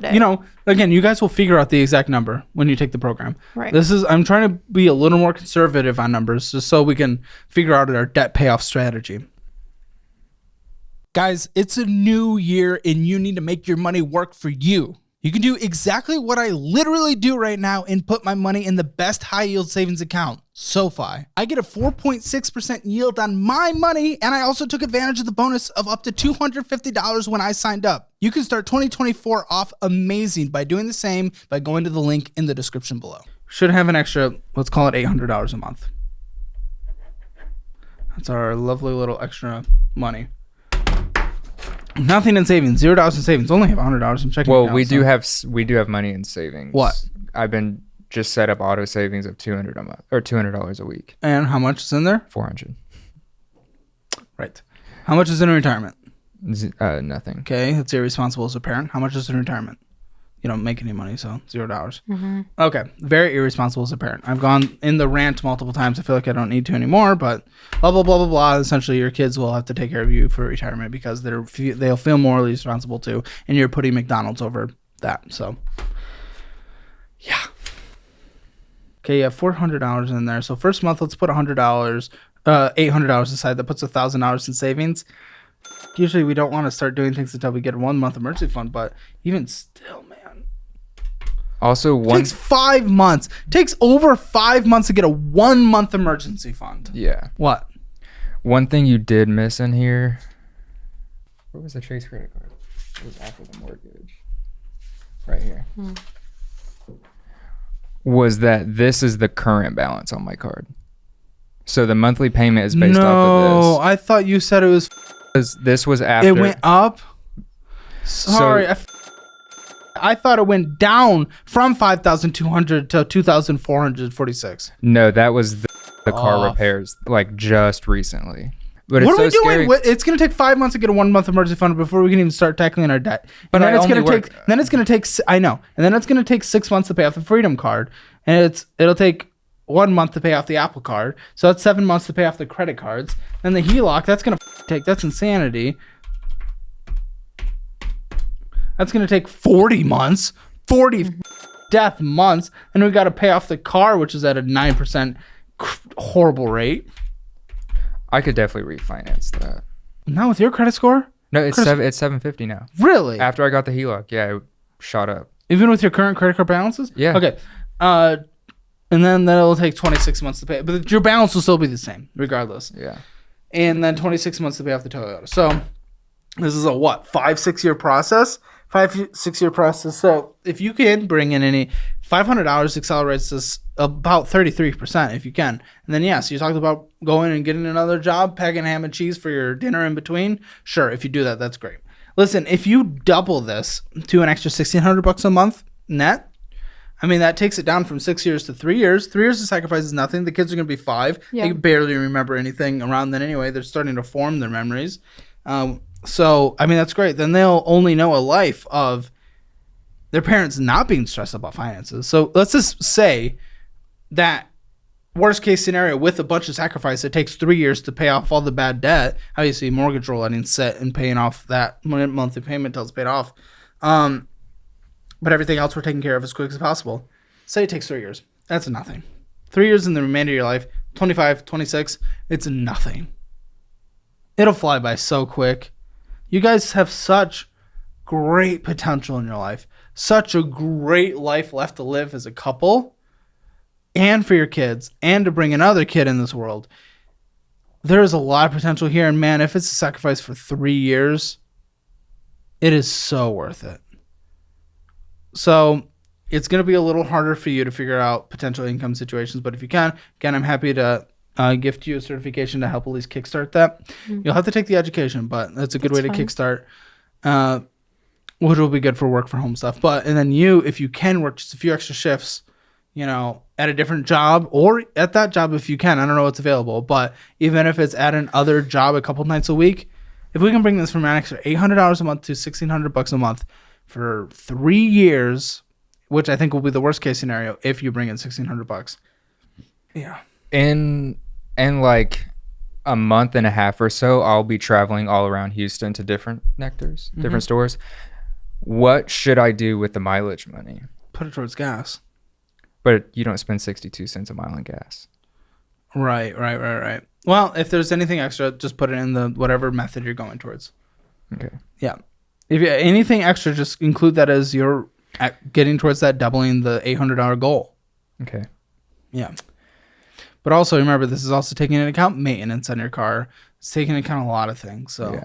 again, you guys will figure out the exact number when you take the program. Right. I'm trying to be a little more conservative on numbers just so we can figure out our debt payoff strategy. Guys, it's a new year and you need to make your money work for you. You can do exactly what I literally do right now and put my money in the best high yield savings account, SoFi. I get a 4.6% yield on my money, and I also took advantage of the bonus of up to $250 when I signed up. You can start 2024 off amazing by doing the same by going to the link in the description below. Should have an extra, let's call it $800 a month. That's our lovely little extra money. Nothing in savings, $0 in savings. Only have $100 in checking. Well, we do have money in savings. What? I've been just set up auto savings of $200 a month or $200 a week. And how much is in there? $400. Right. How much is in retirement? Nothing. Okay, that's irresponsible as a parent. How much is in retirement? You don't make any money, so $0. Mm-hmm. Okay, very irresponsible as a parent. I've gone in the rant multiple times. I feel like I don't need to anymore, but blah, blah, blah, blah, blah. Essentially, your kids will have to take care of you for retirement because they'll feel morally responsible too, and you're putting McDonald's over that. So, yeah. Okay, you have $400 in there. So first month, let's put $800 aside. That puts $1,000 in savings. Usually, we don't want to start doing things until we get a 1 month emergency fund, but even still, man. Also, Takes 5 months. Takes over 5 months to get a 1 month emergency fund. Yeah. What? One thing you did miss in here. What was the Chase credit card? It was after the mortgage. Right here. Was that this is the current balance on my card. So the monthly payment is based off of this. No, I thought you said it was. This was after. It went up? Sorry. I thought it went down from 5,200 to 2,446. No, that was the car repairs, like just recently. But what it's are we scary. doing? It's going to take 5 months to get a 1 month emergency fund before we can even start tackling our debt. But then it's going to take. Then it's going to take. I know. And then it's going to take 6 months to pay off the Freedom card, and it'll take 1 month to pay off the Apple card. So that's 7 months to pay off the credit cards. Then the HELOC. That's going to take. That's insanity. That's going to take 40 months, 40 death months. And we got to pay off the car, which is at a 9% horrible rate. I could definitely refinance that. Not with your credit score? No, it's 750 now. Really? After I got the HELOC, yeah, it shot up. Even with your current credit card balances? Yeah. Okay. And then that'll take 26 months to pay. But your balance will still be the same, regardless. Yeah. And then 26 months to pay off the Toyota. So this is a 5-6 year process? 5-6 year process. So if you can bring in any $500 accelerates this about 33% if you can. And then yes, you talked about going and getting another job, packing ham and cheese for your dinner in between. Sure, if you do that, that's great. Listen, if you double this to an extra $1,600 a month net, I mean that takes it down from 6 years to 3 years. 3 years of sacrifice is nothing. The kids are going to be 5. Yeah. They barely remember anything around then anyway. They're starting to form their memories. So, I mean, that's great. Then they'll only know a life of their parents not being stressed about finances. So let's just say that worst case scenario with a bunch of sacrifice, it takes 3 years to pay off all the bad debt. Obviously, mortgage roll letting set and paying off that monthly payment until it's paid off. But everything else we're taking care of as quick as possible. Say it takes 3 years. That's nothing. 3 years in the remainder of your life, 25, 26, it's nothing. It'll fly by so quick. You guys have such great potential in your life. Such a great life left to live as a couple and for your kids and to bring another kid in this world. There is a lot of potential here. And man, if it's a sacrifice for 3 years, it is so worth it. So it's going to be a little harder for you to figure out potential income situations. But if you can, again, I'm happy to gift you a certification to help at least kickstart that. Mm-hmm. You'll have to take the education, but that's a good way to kickstart, which will be good for work from home stuff. And then if you can work just a few extra shifts, at a different job or at that job if you can. I don't know what's available, but even if it's at another job a couple nights a week, if we can bring this from an extra $800 a month to $1,600 a month for 3 years, which I think will be the worst case scenario if you bring in $1,600. Yeah. In like a month and a half or so, I'll be traveling all around Houston to different nectars, different stores. What should I do with the mileage money? Put it towards gas. But you don't spend 62 cents a mile in gas. Right. Well, if there's anything extra, just put it in the whatever method you're going towards. Okay. Yeah. If you anything extra, just include that as your at getting towards that doubling the $800 goal. Okay. Yeah. But also remember, this is also taking into account maintenance on your car. It's taking into account a lot of things. So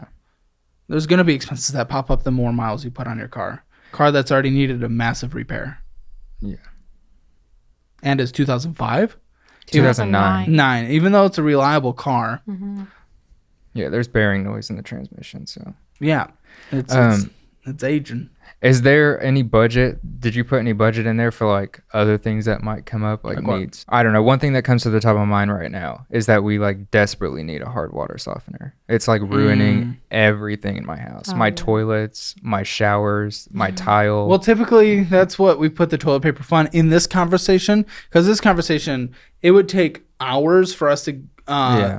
there's going to be expenses that pop up the more miles you put on your car. Car that's already needed a massive repair. Yeah. And it's 2005? 2009. Even though it's a reliable car. Mm-hmm. Yeah, there's bearing noise in the transmission. So yeah, it's aging. Is there any budget? Did you put any budget in there for like other things that might come up, like needs? I don't know. One thing that comes to the top of my mind right now is that we like desperately need a hard water softener. It's like ruining everything in my house. My toilets, my showers, my tile. Well, typically that's what we put the toilet paper fund in this conversation, because this conversation, it would take hours for us to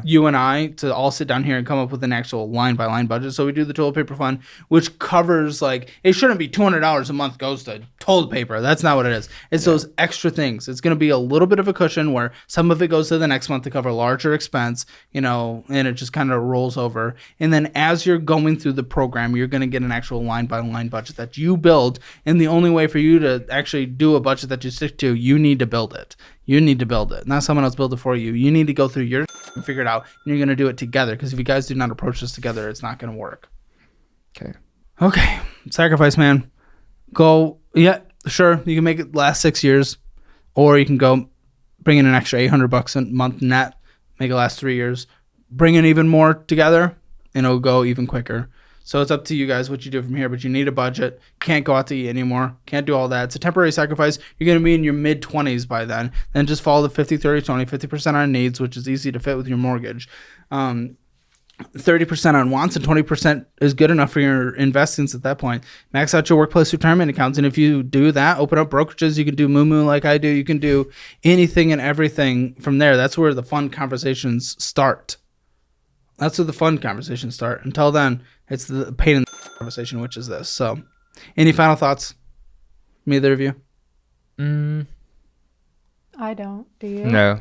you and I to all sit down here and come up with an actual line by line budget. So we do the toilet paper fund, which covers like, it shouldn't be $200 a month goes to toilet paper. That's not what it is. It's those extra things. It's going to be a little bit of a cushion where some of it goes to the next month to cover larger expense, and it just kind of rolls over. And then as you're going through the program, you're going to get an actual line by line budget that you build. And the only way for you to actually do a budget that you stick to, you need to build it. You need to build it, not someone else build it for you. You need to go through your and figure it out, and you're going to do it together, because if you guys do not approach this together, it's not going to work. Okay. Sacrifice, man. Go. Yeah, sure. You can make it last 6 years, or you can go bring in an extra $800 a month net, make it last 3 years, bring in even more together, and it'll go even quicker. So it's up to you guys what you do from here, but you need a budget. Can't go out to eat anymore. Can't do all that. It's a temporary sacrifice. You're going to be in your mid-20s by then. Then just follow the 50, 30, 20, 50% on needs, which is easy to fit with your mortgage. 30% on wants, and 20% is good enough for your investments at that point. Max out your workplace retirement accounts, and if you do that, open up brokerages. You can do moo like I do. You can do anything and everything from there. That's where the fun conversations start. That's where the fun conversations start. Until then, it's the pain in the conversation, which is this. So, any final thoughts from either of you? I don't. Do you? No.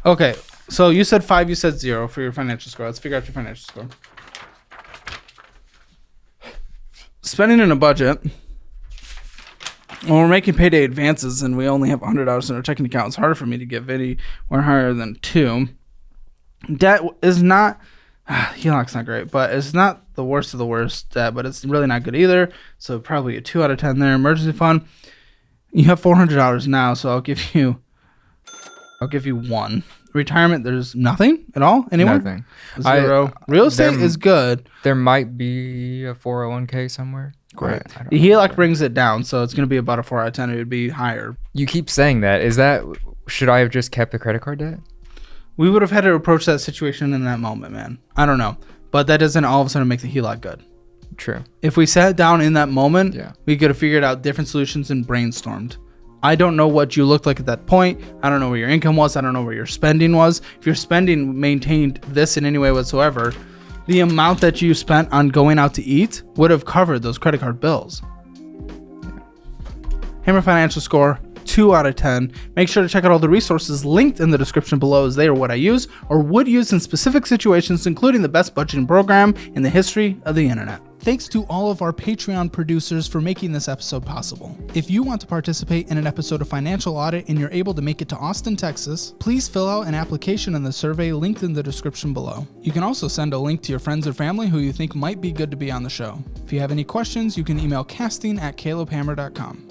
Okay. So you said 5, you said 0 for your financial score. Let's figure out your financial score. Spending in a budget. When we're making payday advances and we only have $100 in our checking account, it's harder for me to give anywhere higher than 2. Debt is not, HELOC's not great, but it's not the worst of the worst debt, but it's really not good either. So probably a 2 out of 10 there. Emergency fund, you have $400 now, so I'll give you 1. Retirement, there's nothing at all anywhere. Nothing. 0. Real estate is good. There might be a 401k somewhere. Great. The HELOC brings it down, so it's going to be about a 4 out of 10. It would be higher. You keep saying that. Should I have just kept the credit card debt? We would have had to approach that situation in that moment, man. I don't know. But that doesn't all of a sudden make the HELOC good. True. If we sat down in that moment, we could have figured out different solutions and brainstormed. I don't know what you looked like at that point. I don't know where your income was. I don't know where your spending was. If your spending maintained this in any way whatsoever, the amount that you spent on going out to eat would have covered those credit card bills. Hammer Financial Score, 2 out of 10. Make sure to check out all the resources linked in the description below, as they are what I use or would use in specific situations, including the best budgeting program in the history of the internet. Thanks to all of our Patreon producers for making this episode possible. If you want to participate in an episode of Financial Audit and you're able to make it to Austin, Texas, please fill out an application in the survey linked in the description below. You can also send a link to your friends or family who you think might be good to be on the show. If you have any questions, you can email casting@calebhammer.com.